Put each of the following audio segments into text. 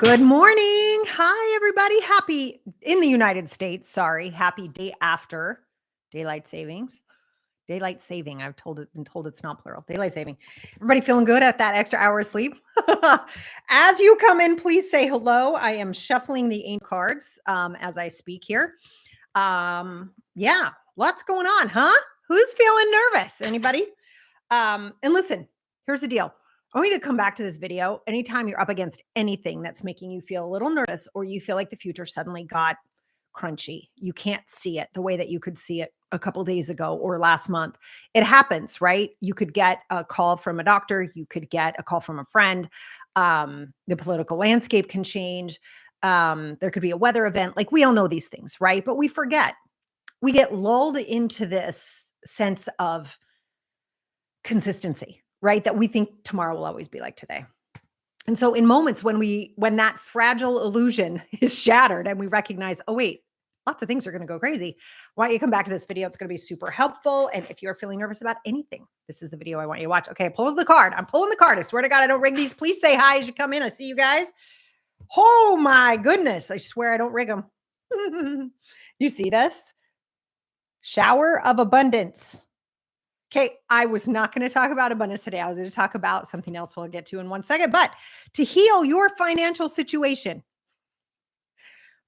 Good morning. Hi, everybody. Happy in the United States. Sorry. Happy day after daylight savings. Daylight saving. Been told it's not plural. Daylight saving. Everybody feeling good at that extra hour of sleep? As you come in, please say hello. I am shuffling the ancient cards as I speak here. Yeah, lots going on, huh? Who's feeling nervous? Anybody? And listen, here's the deal. I want you to come back to this video anytime you're up against anything that's making you feel a little nervous or you feel like the future suddenly got crunchy. You can't see it the way that you could see it a couple days ago or last month. It happens, right? You could get a call from a doctor, you could get a call from a friend. The political landscape can change. There could be a weather event. Like we all know these things, right? But we forget. We get lulled into this sense of consistency, right? That we think tomorrow will always be like today. And so in moments when that fragile illusion is shattered and we recognize, oh wait, lots of things are going to go crazy. Why don't you come back to this video? It's going to be super helpful. And if you're feeling nervous about anything, this is the video I want you to watch. Okay, pull the card. I'm pulling the card. I swear to God, I don't rig these. Please say hi as you come in. I see you guys. Oh my goodness. I swear I don't rig them. You see this? Shower of abundance. Okay, I was not going to talk about abundance today. I was going to talk about something else we'll get to in 1 second. But to heal your financial situation,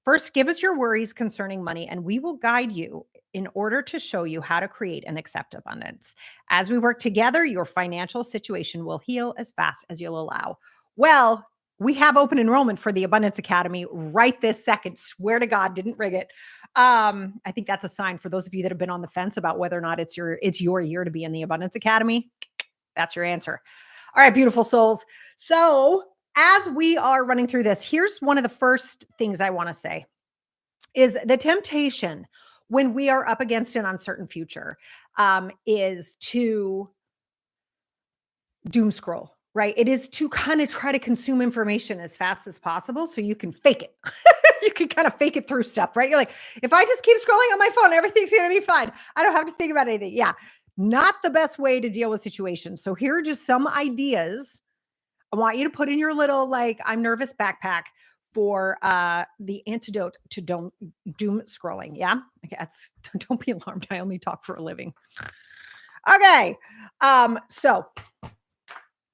first, give us your worries concerning money, and we will guide you in order to show you how to create and accept abundance. As we work together, your financial situation will heal as fast as you'll allow. Well, we have open enrollment for the Abundance Academy right this second. Swear to God, didn't rig it. I think that's a sign for those of you that have been on the fence about whether or not it's your year to be in the Abundance Academy. That's your answer. All right, beautiful souls. So as we are running through this, here's one of the first things I want to say is the temptation when we are up against an uncertain future is to doom scroll. Right. It is to kind of try to consume information as fast as possible so you can fake it. You can kind of fake it through stuff, right? You're like, if I just keep scrolling on my phone, everything's going to be fine. I don't have to think about anything. Yeah. Not the best way to deal with situations. So here are just some ideas I want you to put in your little, like, I'm nervous backpack for the antidote to doom scrolling. Yeah. Okay, don't be alarmed. I only talk for a living. Okay. So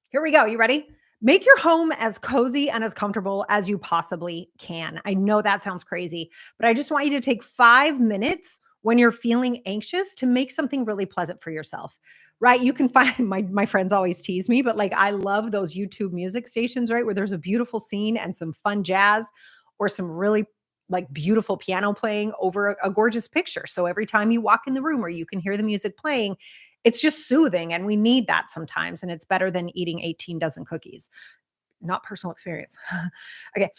here we go. You ready? Make your home as cozy and as comfortable as you possibly can. I know that sounds crazy, but I just want you to take 5 minutes when you're feeling anxious to make something really pleasant for yourself, right? You can find my friends always tease me, but like I love those YouTube music stations, right? Where there's a beautiful scene and some fun jazz or some really like beautiful piano playing over a gorgeous picture. So every time you walk in the room or you can hear the music playing, it's just soothing, and we need that sometimes, and it's better than eating 18 dozen cookies. Not personal experience. Okay,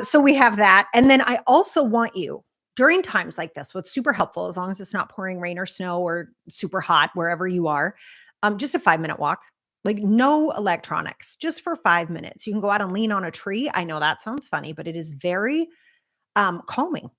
so we have that, and then I also want you, during times like this, what's super helpful, as long as it's not pouring rain or snow or super hot wherever you are, just a 5-minute walk. Like no electronics, just for 5 minutes. You can go out and lean on a tree. I know that sounds funny, but it is very calming.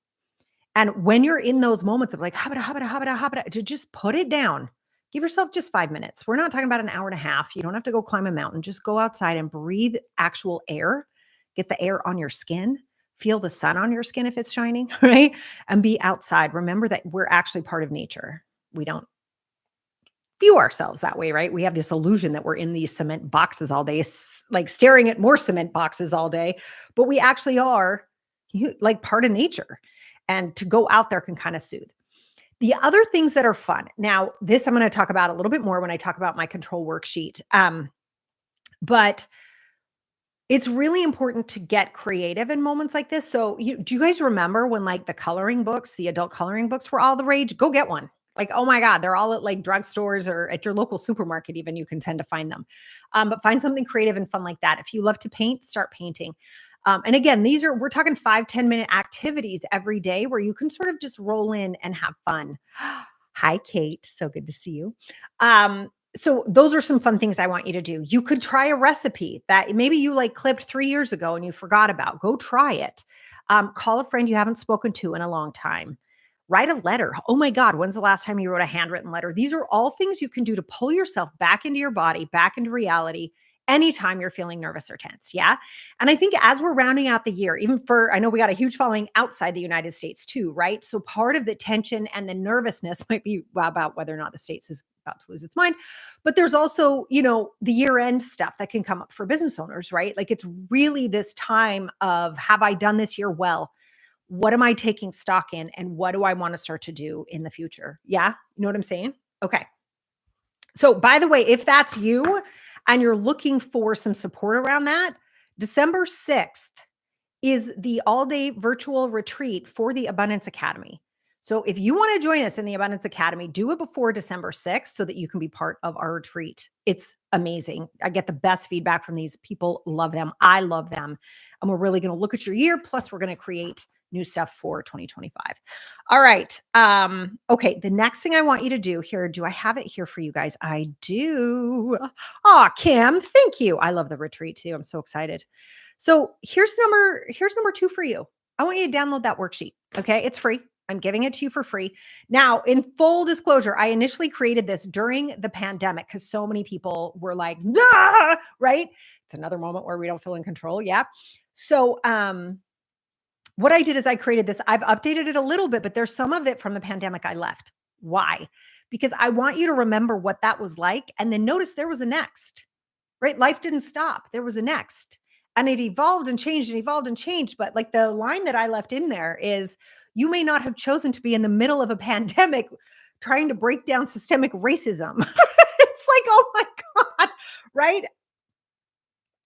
And when you're in those moments of like, habada, habada, habada, habada, to just put it down. Give yourself just 5 minutes. We're not talking about an hour and a half. You don't have to go climb a mountain. Just go outside and breathe actual air. Get the air on your skin. Feel the sun on your skin if it's shining, right? And be outside. Remember that we're actually part of nature. We don't view ourselves that way, right? We have this illusion that we're in these cement boxes all day, like staring at more cement boxes all day, but we actually are like part of nature. And to go out there can kind of soothe. The other things that are fun. Now, this I'm going to talk about a little bit more when I talk about my control worksheet. But it's really important to get creative in moments like this. So do you guys remember when like the coloring books, the adult coloring books were all the rage? Go get one. Like, oh my God, they're all at like drugstores or at your local supermarket, even you can tend to find them. But find something creative and fun like that. If you love to paint, start painting. And again, we're talking 5-10 minute activities every day where you can sort of just roll in and have fun. Hi, Kate. So good to see you. So those are some fun things I want you to do. You could try a recipe that maybe you like clipped 3 years ago and you forgot about. Go try it. Call a friend you haven't spoken to in a long time. Write a letter. Oh my God, when's the last time you wrote a handwritten letter? These are all things you can do to pull yourself back into your body, back into reality, anytime you're feeling nervous or tense. Yeah. And I think as we're rounding out the year, even for, I know we got a huge following outside the United States too, right? So part of the tension and the nervousness might be about whether or not the States is about to lose its mind. But there's also, the year end stuff that can come up for business owners, right? Like it's really this time of, have I done this year well? What am I taking stock in? And what do I want to start to do in the future? Yeah. You know what I'm saying? Okay. So, by the way, if that's you and you're looking for some support around that, December 6th is the all-day virtual retreat for the Abundance Academy. So if you want to join us in the Abundance Academy, do it before December 6th so that you can be part of our retreat. It's amazing. I get the best feedback from these people. Love them. I love them. And we're really going to look at your year. Plus, we're going to create new stuff for 2025. All right. Okay. The next thing I want you to do here, do I have it here for you guys? I do. Oh, Kim, thank you. I love the retreat too. I'm so excited. So here's number 2 for you. I want you to download that worksheet. Okay. It's free. I'm giving it to you for free. Now, in full disclosure, I initially created this during the pandemic because so many people were like, nah, right? It's another moment where we don't feel in control. Yeah. So, what I did is I created this. I've updated it a little bit, but there's some of it from the pandemic I left. Why? Because I want you to remember what that was like. And then notice there was a next, right? Life didn't stop. There was a next. And it evolved and changed and evolved and changed. But like the line that I left in there is, you may not have chosen to be in the middle of a pandemic trying to break down systemic racism. It's like, oh my God, right?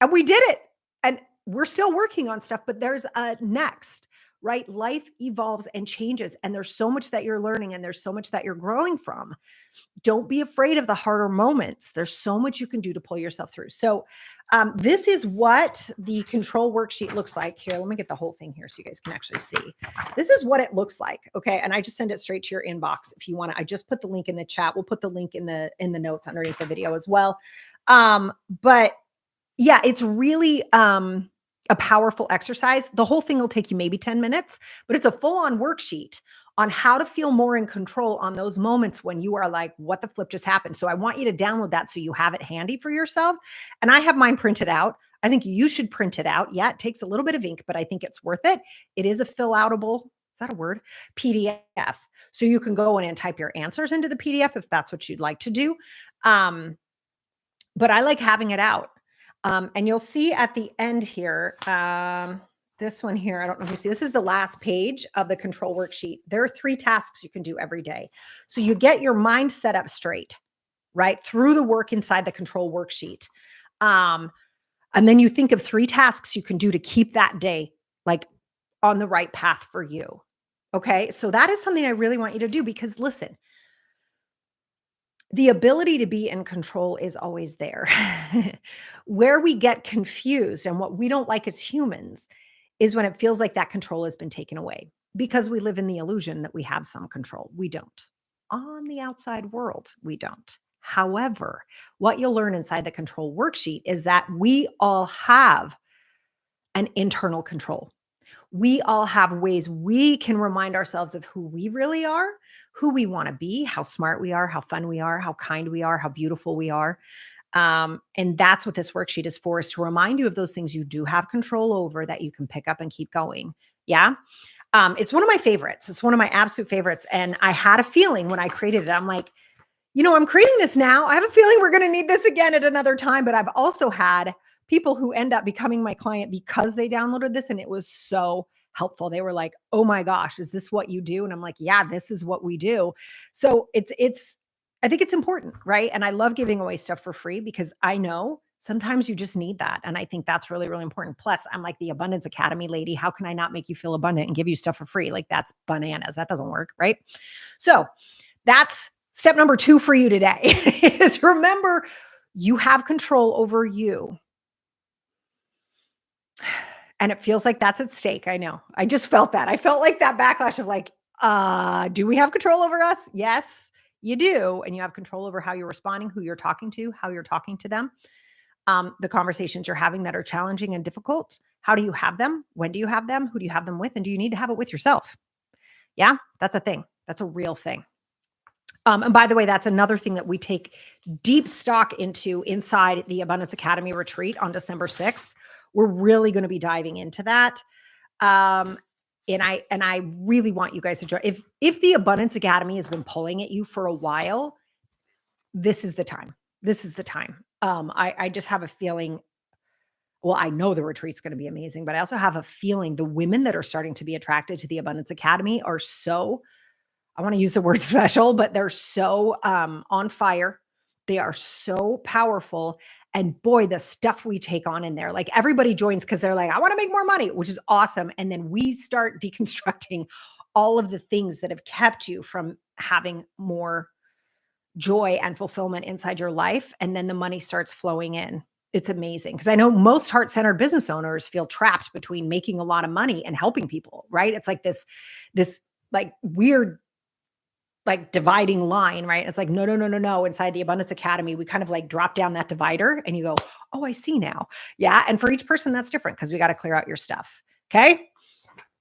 And we did it. And we're still working on stuff, but there's a next, right? Life evolves and changes. And there's so much that you're learning and there's so much that you're growing from. Don't be afraid of the harder moments. There's so much you can do to pull yourself through. So this is what the control worksheet looks like. Here, let me get the whole thing here so you guys can actually see. This is what it looks like. Okay. And I just send it straight to your inbox if you want to. I just put the link in the chat. We'll put the link in the notes underneath the video as well. But yeah, it's really a powerful exercise. The whole thing will take you maybe 10 minutes, but it's a full-on worksheet on how to feel more in control on those moments when you are like, what the flip just happened? So I want you to download that so you have it handy for yourselves. And I have mine printed out. I think you should print it out. Yeah, it takes a little bit of ink, but I think it's worth it. It is a fill-outable, is that a word? PDF. So you can go in and type your answers into the PDF if that's what you'd like to do. But I like having it out. And you'll see at the end here, this one here, I don't know if you see, this is the last page of the control worksheet. There are 3 tasks you can do every day. So you get your mind set up straight, right? Through the work inside the control worksheet. And then you think of 3 tasks you can do to keep that day like on the right path for you. Okay. So that is something I really want you to do because listen, the ability to be in control is always there. Where we get confused and what we don't like as humans is when it feels like that control has been taken away because we live in the illusion that we have some control. We don't. On the outside world, we don't. However, what you'll learn inside the control worksheet is that we all have an internal control. We all have ways we can remind ourselves of who we really are, who we want to be, how smart we are, how fun we are, how kind we are, how beautiful we are. And that's what this worksheet is for, is to remind you of those things you do have control over that you can pick up and keep going. Yeah. It's one of my favorites. It's one of my absolute favorites. And I had a feeling when I created it, I'm like, I'm creating this now. I have a feeling we're going to need this again at another time. But I've also had people who end up becoming my client because they downloaded this and it was so helpful. They were like, oh my gosh, is this what you do? And I'm like, yeah, this is what we do. So I think it's important, right? And I love giving away stuff for free because I know sometimes you just need that. And I think that's really, really important. Plus, I'm like the Abundance Academy lady. How can I not make you feel abundant and give you stuff for free? Like that's bananas. That doesn't work, right? So that's step number 2 for you today is remember you have control over you. And it feels like that's at stake. I know. I just felt that. I felt like that backlash of like, do we have control over us? Yes, you do. And you have control over how you're responding, who you're talking to, how you're talking to them, the conversations you're having that are challenging and difficult. How do you have them? When do you have them? Who do you have them with? And do you need to have it with yourself? Yeah, that's a thing. That's a real thing. And by the way, that's another thing that we take deep stock into inside the Abundance Academy retreat on December 6th. We're really going to be diving into that. Um, and I really want you guys to join. If the Abundance Academy has been pulling at you for a while, this is the time. This is the time. I just have a feeling. Well, I know the retreat's going to be amazing, but I also have a feeling the women that are starting to be attracted to the Abundance Academy are so, I want to use the word special, but they're so on fire. They are so powerful. And boy, the stuff we take on in there, like everybody joins because they're like, I want to make more money, which is awesome. And then we start deconstructing all of the things that have kept you from having more joy and fulfillment inside your life. And then the money starts flowing in. It's amazing because I know most heart-centered business owners feel trapped between making a lot of money and helping people, right? It's like this like weird like dividing line, right? It's like, no, no, no, no, no. Inside the Abundance Academy, we kind of like drop down that divider and you go, oh, I see now. Yeah. And for each person, that's different because we got to clear out your stuff. Okay.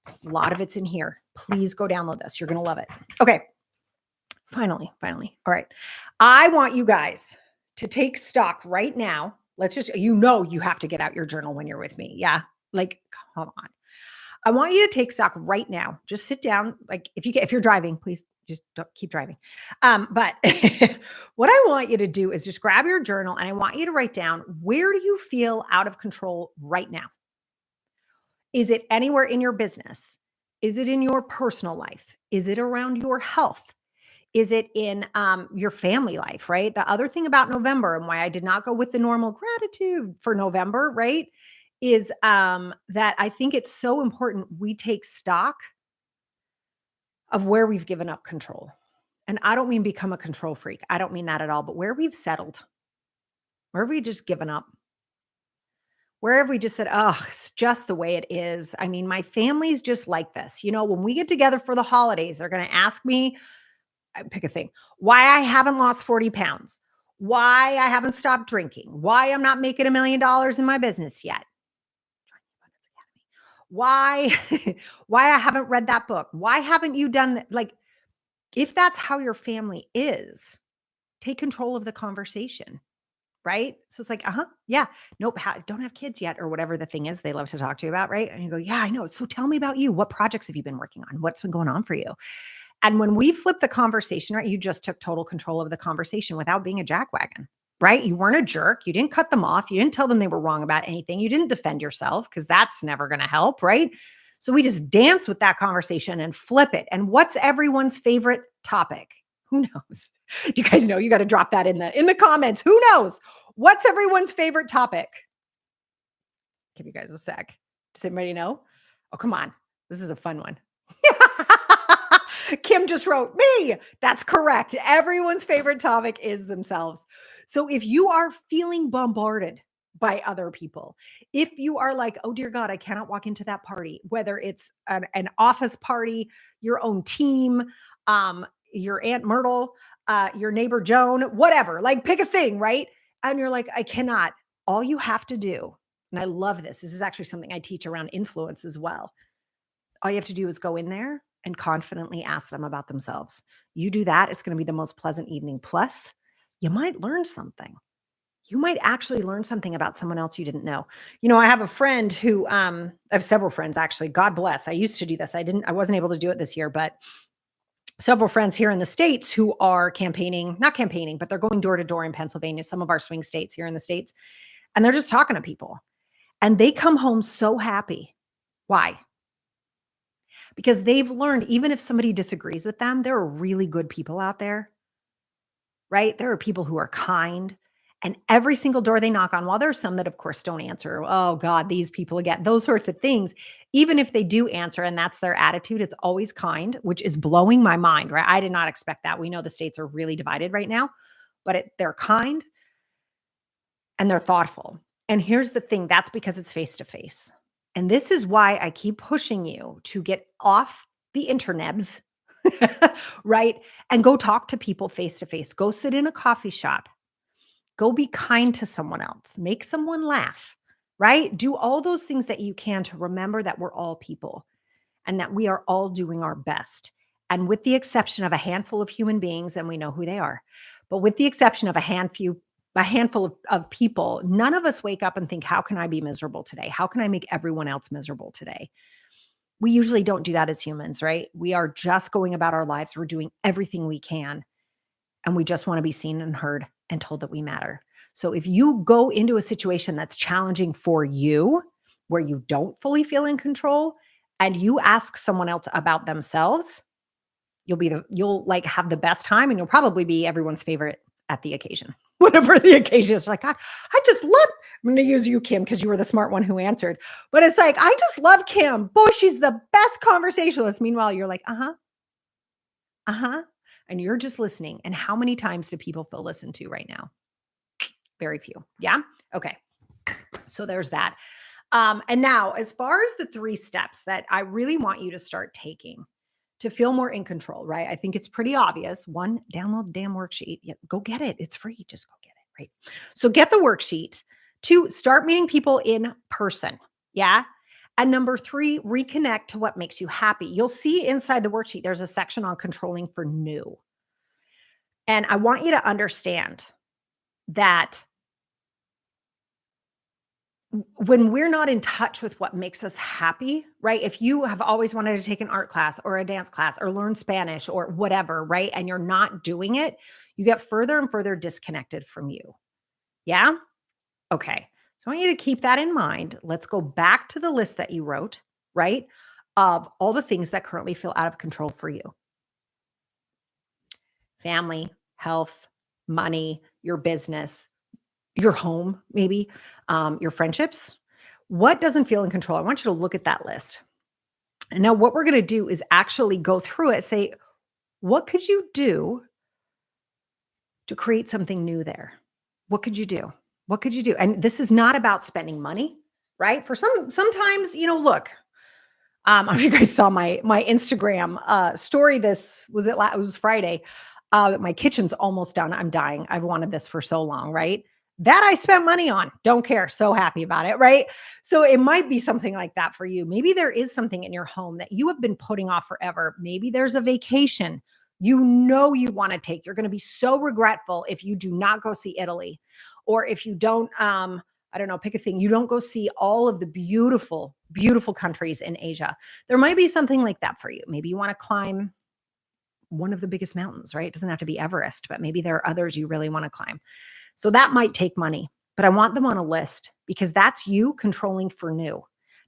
A lot of it's in here. Please go download this. You're going to love it. Okay. Finally. All right. I want you guys to take stock right now. Let's just, you have to get out your journal when you're with me. Yeah. Like, come on. I want you to take stock right now. Just sit down. Like if you're driving, please just don't keep driving. But what I want you to do is just grab your journal and I want you to write down, where do you feel out of control right now? Is it anywhere in your business? Is it in your personal life? Is it around your health? Is it in your family life, right? The other thing about November and why I did not go with the normal gratitude for November, right? Is that I think it's so important we take stock of where we've given up control. And I don't mean become a control freak. I don't mean that at all, but where we've settled, where have we just given up? Where have we just said, oh, it's just the way it is? I mean, my family's just like this. When we get together for the holidays, they're going to ask me, pick a thing, why I haven't lost 40 pounds, why I haven't stopped drinking, why I'm not making $1 million in my business yet. Why, why I haven't read that book. Why haven't you done that? Like, if that's how your family is, take control of the conversation, right? So it's like, yeah, nope, don't have kids yet, or whatever the thing is they love to talk to you about, right? And you go, yeah, I know. So tell me about you. What projects have you been working on? What's been going on for you? And when we flip the conversation, right, you just took total control of the conversation without being a jackwagon, right? You weren't a jerk. You didn't cut them off. You didn't tell them they were wrong about anything. You didn't defend yourself because that's never going to help, right? So we just dance with that conversation and flip it. And what's everyone's favorite topic? Who knows? Do you guys know? You got to drop that in the comments. Who knows? What's everyone's favorite topic? Give you guys a sec. Does anybody know? Oh, come on. This is a fun one. Kim just wrote, me. That's correct. Everyone's favorite topic is themselves. So if you are feeling bombarded by other people, if you are like, oh dear God, I cannot walk into that party, whether it's an office party, your own team, your Aunt Myrtle, your neighbor Joan, whatever, like pick a thing, right? And you're like, I cannot. All you have to do, and I love this. This is actually something I teach around influence as well. All you have to do is go in there and confidently ask them about themselves. You do that, it's going to be the most pleasant evening. Plus, you might learn something. You might actually learn something about someone else you didn't know. I have a friend who, I have several friends actually. God bless. I used to do this. I wasn't able to do it this year, but several friends here in the States who are not campaigning, but they're going door to door in Pennsylvania, some of our swing states here in the States. And they're just talking to people. And they come home so happy. Why? Because they've learned, even if somebody disagrees with them, there are really good people out there, right? There are people who are kind. And every single door they knock on, while there are some that, of course, don't answer, oh God, these people again, those sorts of things, even if they do answer and that's their attitude, it's always kind, which is blowing my mind, right? I did not expect that. We know the states are really divided right now, but they're kind and they're thoughtful. And here's the thing, that's because it's face-to-face. And this is why I keep pushing you to get off the internets, right? And go talk to people face-to-face. Go sit in a coffee shop. Go be kind to someone else. Make someone laugh, right? Do all those things that you can to remember that we're all people and that we are all doing our best. And with the exception of a handful of human beings, and we know who they are, but with the exception of a handful of people, none of us wake up and think, how can I be miserable today? How can I make everyone else miserable today? We usually don't do that as humans, right? We are just going about our lives. We're doing everything we can, and we just want to be seen and heard and told that we matter. So if you go into a situation that's challenging for you, where you don't fully feel in control, and you ask someone else about themselves, you'll like have the best time, and you'll probably be everyone's favorite at the occasion. Whatever the occasion is, like, I just love, I'm going to use you, Kim, because you were the smart one who answered. But it's like, I just love Kim. Boy, she's the best conversationalist. Meanwhile, you're like, uh-huh, uh-huh. And you're just listening. And how many times do people feel listened to right now? Very few. Yeah. Okay. So there's that. And now, as far as the 3 steps that I really want you to start taking to feel more in control, right? I think it's pretty obvious. 1, download the damn worksheet. Yeah, go get it. It's free. Just go get it, right? So get the worksheet. 2, start meeting people in person. Yeah. And number 3, reconnect to what makes you happy. You'll see inside the worksheet, there's a section on controlling for new. And I want you to understand that when we're not in touch with what makes us happy, right? If you have always wanted to take an art class or a dance class or learn Spanish or whatever, right? And you're not doing it, you get further and further disconnected from you. Yeah? Okay. So I want you to keep that in mind. Let's go back to the list that you wrote, right? Of all the things that currently feel out of control for you: family, health, money, your business, your home, maybe, your friendships. What doesn't feel in control? I want you to look at that list. And now, what we're going to do is actually go through it, say, what could you do to create something new there? What could you do? What could you do? And this is not about spending money, right? Sometimes, look, I don't know if you guys saw my Instagram story. This was it. It was Friday. My kitchen's almost done. I'm dying. I've wanted this for so long, right? That I spent money on. Don't care. So happy about it, right? So it might be something like that for you. Maybe there is something in your home that you have been putting off forever. Maybe there's a vacation you want to take. You're going to be so regretful if you do not go see Italy, or if you don't I don't know, pick a thing. You don't go see all of the beautiful, beautiful countries in Asia. There might be something like that for you. Maybe you want to climb one of the biggest mountains, right? It doesn't have to be Everest, but maybe there are others you really want to climb. So that might take money, but I want them on a list, because that's you controlling for new.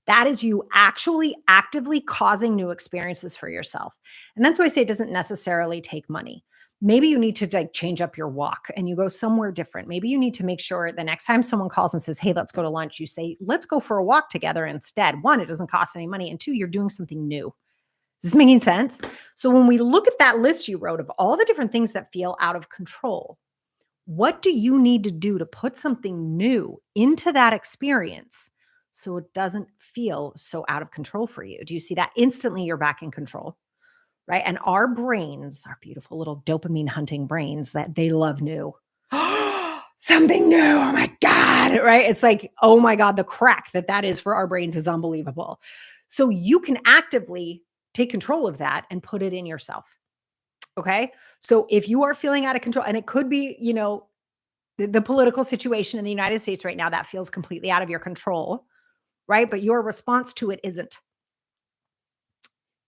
That is you actually actively causing new experiences for yourself. And that's why I say it doesn't necessarily take money. Maybe you need to like change up your walk and you go somewhere different. Maybe you need to make sure the next time someone calls and says, "Hey, let's go to lunch," you say, "Let's go for a walk together instead." 1, it doesn't cost any money. And 2, you're doing something new. Is this making sense? So when we look at that list you wrote of all the different things that feel out of control, what do you need to do to put something new into that experience so it doesn't feel so out of control for you? Do you see that? Instantly you're back in control, right? And our brains, our beautiful little dopamine hunting brains, that they love new. Something new. Oh my God, right? It's like, oh my God, the crack that is for our brains is unbelievable. So you can actively take control of that and put it in yourself. Okay. So if you are feeling out of control, and it could be, the political situation in the United States right now that feels completely out of your control, right? But your response to it isn't.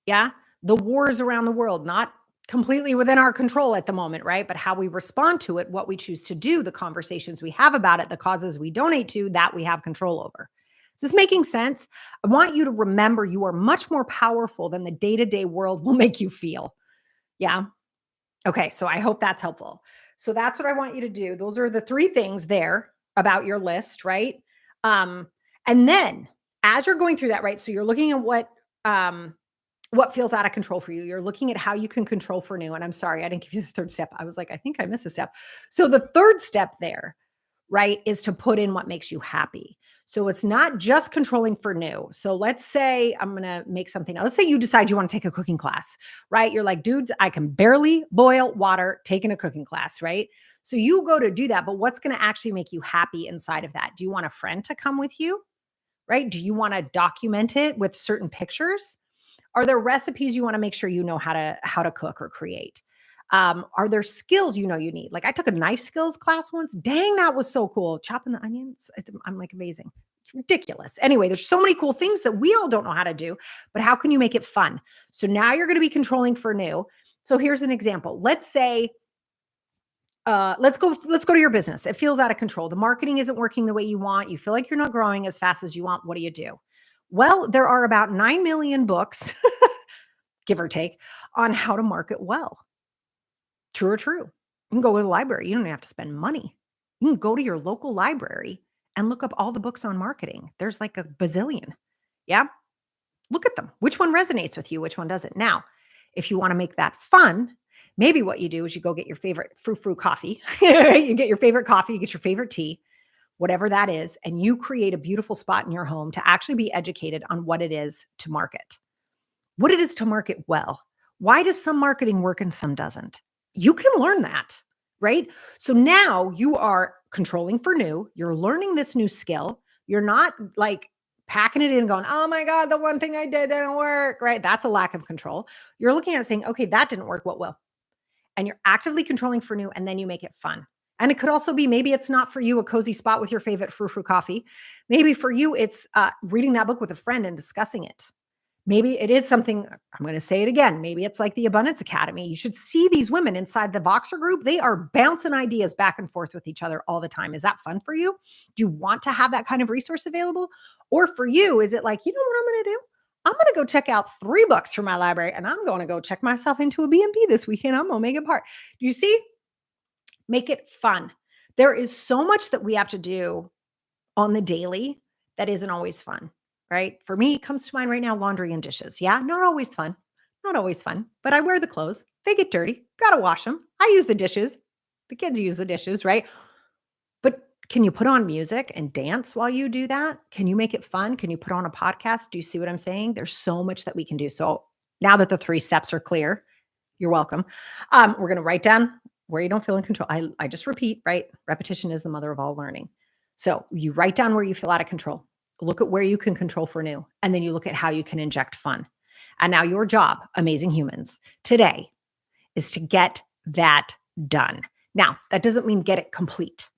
Yeah. The wars around the world, not completely within our control at the moment, right? But how we respond to it, what we choose to do, the conversations we have about it, the causes we donate to, that we have control over. Is this making sense? I want you to remember you are much more powerful than the day-to-day world will make you feel. Yeah. Okay. So I hope that's helpful. So that's what I want you to do. Those are the 3 things there about your list, right? Um, and then as you're going through that, right? So you're looking at what feels out of control for you. You're looking at how you can control for new. And I'm sorry, I didn't give you the 3rd step. I was like, I think I missed a step. So the 3rd step there, right, is to put in what makes you happy. So it's not just controlling for new. So let's say I'm going to make something. Let's say you decide you want to take a cooking class, right? You're like, dude, I can barely boil water taking a cooking class, right? So you go to do that, but what's going to actually make you happy inside of that? Do you want a friend to come with you, right? Do you want to document it with certain pictures? Are there recipes you want to make sure you know how to cook or create? Are there skills you know you need? Like I took a knife skills class once. Dang, that was so cool. Chopping the onions. I'm like amazing. It's ridiculous. Anyway, there's so many cool things that we all don't know how to do, but how can you make it fun? So now you're going to be controlling for new. So here's an example. Let's say let's go to your business. It feels out of control. The marketing isn't working the way you want. You feel like you're not growing as fast as you want. What do you do? Well, there are about 9 million books, give or take, on how to market well. True or true. You can go to the library. You don't even have to spend money. You can go to your local library and look up all the books on marketing. There's like a bazillion. Yeah. Look at them. Which one resonates with you? Which one doesn't? Now, if you want to make that fun, maybe what you do is you go get your favorite frou-frou coffee. You get your favorite coffee, you get your favorite tea, whatever that is, and you create a beautiful spot in your home to actually be educated on what it is to market, what it is to market well. Why does some marketing work and some doesn't? You can learn that, right? So now you are controlling for new. You're learning this new skill. You're not like packing it in and going, oh my God, the one thing I did didn't work, right? That's a lack of control. You're looking at it saying, okay, that didn't work. What will? And you're actively controlling for new, and then you make it fun. And it could also be maybe it's not for you a cozy spot with your favorite frou-frou coffee. Maybe for you, it's reading that book with a friend and discussing it. Maybe it is something, I'm going to say it again. Maybe it's like the Abundance Academy. You should see these women inside the Voxer group. They are bouncing ideas back and forth with each other all the time. Is that fun for you? Do you want to have that kind of resource available? Or for you, is it like, you know what I'm going to do? I'm going to go check out 3 books from my library and I'm going to go check myself into a B&B this weekend. I'm going to make it part. Do you see? Make it fun. There is so much that we have to do on the daily that isn't always fun, right? For me, it comes to mind right now, laundry and dishes. Yeah, not always fun. Not always fun, but I wear the clothes. They get dirty. Got to wash them. I use the dishes. The kids use the dishes, right? But can you put on music and dance while you do that? Can you make it fun? Can you put on a podcast? Do you see what I'm saying? There's so much that we can do. So now that the 3 steps are clear, you're welcome. We're going to write down where you don't feel in control. I just repeat, right? Repetition is the mother of all learning. So you write down where you feel out of control. Look at where you can control for new. And then you look at how you can inject fun. And now your job, amazing humans, today is to get that done. Now, that doesn't mean get it complete,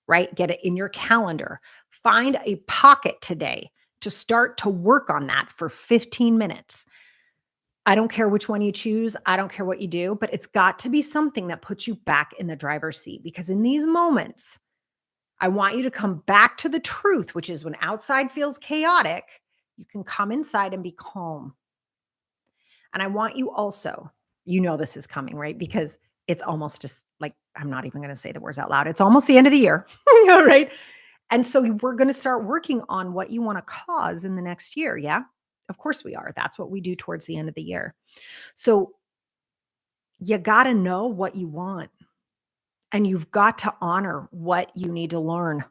right? Get it in your calendar. Find a pocket today to start to work on that for 15 minutes. I don't care which one you choose. I don't care what you do, but it's got to be something that puts you back in the driver's seat, because in these moments, I want you to come back to the truth, which is when outside feels chaotic, you can come inside and be calm. And I want you also, you know, this is coming, right? Because it's almost just like, I'm not even going to say the words out loud. It's almost the end of the year, all right? And so we're going to start working on what you want to cause in the next year. Yeah, of course we are. That's what we do towards the end of the year. So you got to know what you want, and you've got to honor what you need to learn.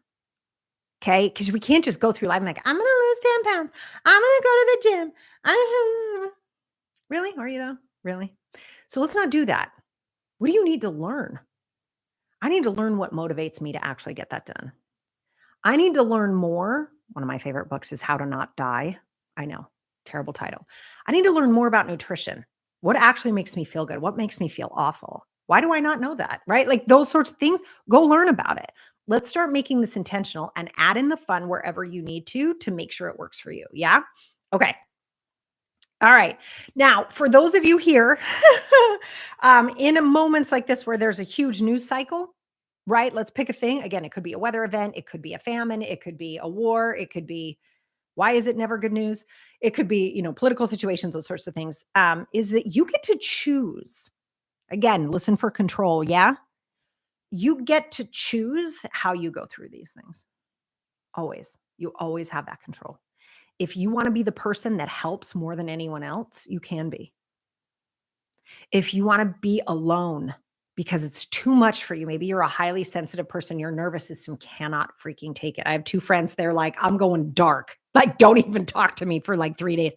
Okay. Because we can't just go through life and like, I'm going to lose 10 pounds. I'm going to go to the gym. Really? Are you though? Really? So let's not do that. What do you need to learn? I need to learn what motivates me to actually get that done. I need to learn more. One of my favorite books is How to Not Die. I know, terrible title. I need to learn more about nutrition. What actually makes me feel good? What makes me feel awful? Why do I not know that? Right? Like those sorts of things, go learn about it. Let's start making this intentional and add in the fun wherever you need to make sure it works for you. Yeah. Okay. All right. Now, for those of you here, in moments like this where there's a huge news cycle, right? Let's pick a thing. Again, it could be a weather event. It could be a famine. It could be a war. It could be, why is it never good news? It could be, political situations, those sorts of things. Is that you get to choose. Again, listen for control. Yeah. You get to choose how you go through these things. Always. You always have that control. If you want to be the person that helps more than anyone else, you can be. If you want to be alone because it's too much for you, maybe you're a highly sensitive person, your nervous system cannot freaking take it. I have 2 friends, they're like, I'm going dark. Like, don't even talk to me for like 3 days.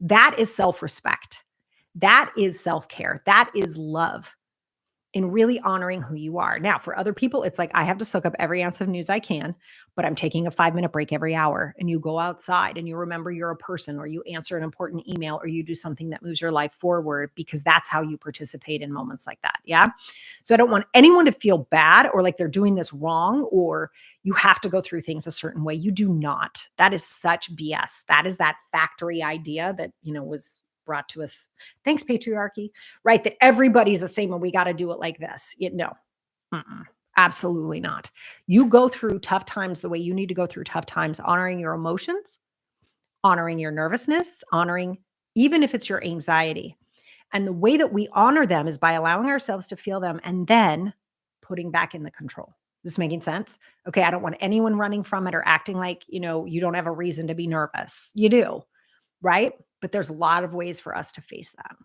That is self-respect. That is self-care. That is love. in really honoring who you are. Now, for other people, it's like, I have to soak up every ounce of news I can, but I'm taking a 5-minute break every hour. And you go outside and you remember you're a person, or you answer an important email, or you do something that moves your life forward, because that's how you participate in moments like that. Yeah. So I don't want anyone to feel bad or like they're doing this wrong, or you have to go through things a certain way. You do not. That is such BS. That is that factory idea that, was brought to us. Thanks, patriarchy, right? That everybody's the same and we got to do it like this. No, absolutely not. You go through tough times the way you need to go through tough times, honoring your emotions, honoring your nervousness, honoring even if it's your anxiety. And the way that we honor them is by allowing ourselves to feel them and then putting back in the control. This making sense? Okay, I don't want anyone running from it or acting like, you don't have a reason to be nervous. You do, right? But there's a lot of ways for us to face that.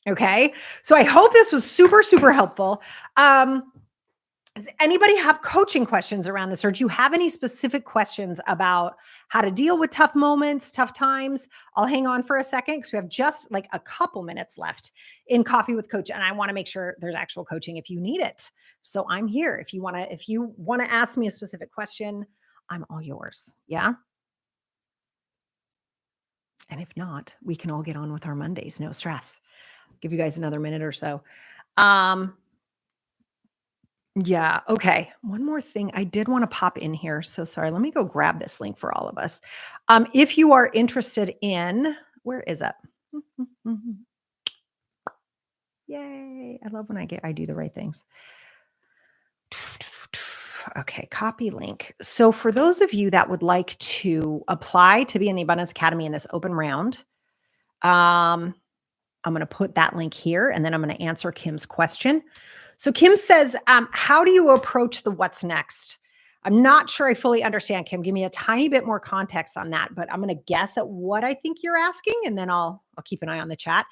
Okay. So I hope this was super, super helpful. Does anybody have coaching questions around this, or do you have any specific questions about how to deal with tough moments, tough times? I'll hang on for a second because we have just like a couple minutes left in Coffee with Coach, and I want to make sure there's actual coaching if you need it. So I'm here. If you want to ask me a specific question, I'm all yours. Yeah. And if not, we can all get on with our Mondays. No stress. Give you guys another minute or so. Yeah. Okay. One more thing I did want to pop in here. So sorry. Let me go grab this link for all of us. If you are interested in, where is it? Yay. I love when I do the right things. Okay. Copy link. So for those of you that would like to apply to be in the Abundance Academy in this open round, I'm going to put that link here, and then I'm going to answer Kim's question. So Kim says, how do you approach the what's next? I'm not sure I fully understand, Kim. Give me a tiny bit more context on that, but I'm going to guess at what I think you're asking, and then I'll keep an eye on the chat.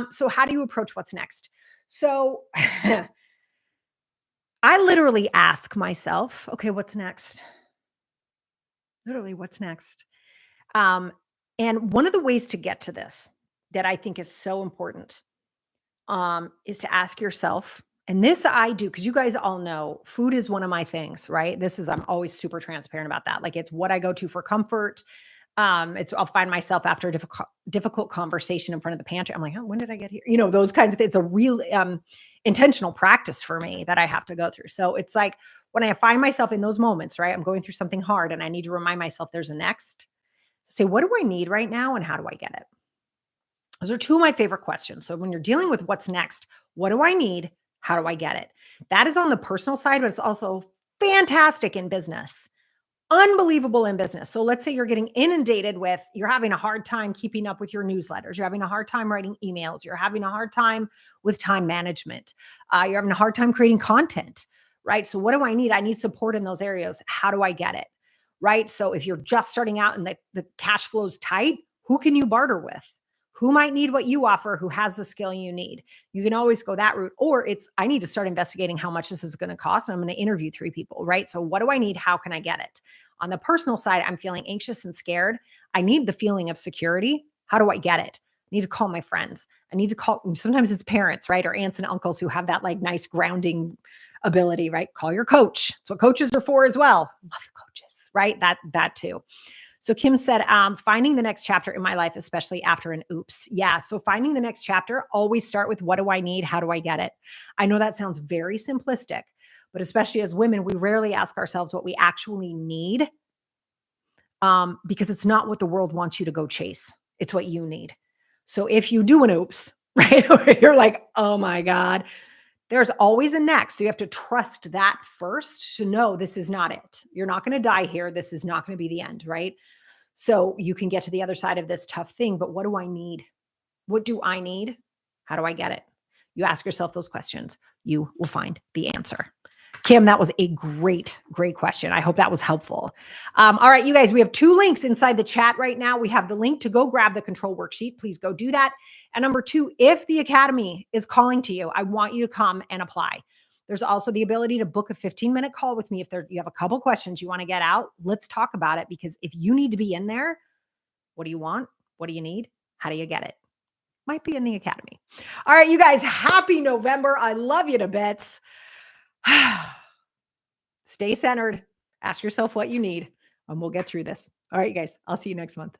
So how do you approach what's next? So I literally ask myself, okay, what's next? Literally, what's next? And one of the ways to get to this that I think is so important is to ask yourself, and this I do because you guys all know food is one of my things, right? I'm always super transparent about that. Like, it's what I go to for comfort. I'll find myself after a difficult conversation in front of the pantry. I'm like, oh, when did I get here? Those kinds of things. It's a real intentional practice for me that I have to go through. So it's like when I find myself in those moments, right? I'm going through something hard and I need to remind myself there's a next. Say, what do I need right now and how do I get it? Those are two of my favorite questions. So when you're dealing with what's next, what do I need? How do I get it? That is on the personal side, but it's also fantastic in business. Unbelievable in business. So let's say you're getting inundated with, you're having a hard time keeping up with your newsletters. You're having a hard time writing emails. You're having a hard time with time management. You're having a hard time creating content, right? So what do I need? I need support in those areas. How do I get it? Right? So if you're just starting out and the cash flow's tight, who can you barter with? Who might need what you offer, who has the skill you need? You can always go that route. Or I need to start investigating how much this is going to cost. And I'm going to interview 3 people, right? So what do I need? How can I get it? On the personal side, I'm feeling anxious and scared. I need the feeling of security. How do I get it? I need to call my friends. I need to call, sometimes it's parents, right? Or aunts and uncles who have that like nice grounding ability, right? Call your coach. That's what coaches are for as well. Love coaches, right? That too. So Kim said, finding the next chapter in my life, especially after an oops. Yeah. So finding the next chapter, always start with what do I need? How do I get it? I know that sounds very simplistic, but especially as women, we rarely ask ourselves what we actually need, because it's not what the world wants you to go chase. It's what you need. So if you do an oops, right, or you're like, oh my God, there's always a next. So you have to trust that first to know this is not it. You're not going to die here. This is not going to be the end, right? So you can get to the other side of this tough thing, but what do I need? What do I need? How do I get it? You ask yourself those questions. You will find the answer. Kim, that was a great, great question. I hope that was helpful. All right, you guys, we have 2 links inside the chat right now. We have the link to go grab the control worksheet. Please go do that. And number 2, if the Academy is calling to you, I want you to come and apply. There's also the ability to book a 15-minute call with me if you have a couple questions you want to get out. Let's talk about it, because if you need to be in there, what do you want? What do you need? How do you get it? Might be in the academy. All right, you guys, happy November. I love you to bits. Stay centered. Ask yourself what you need, and we'll get through this. All right, you guys, I'll see you next month.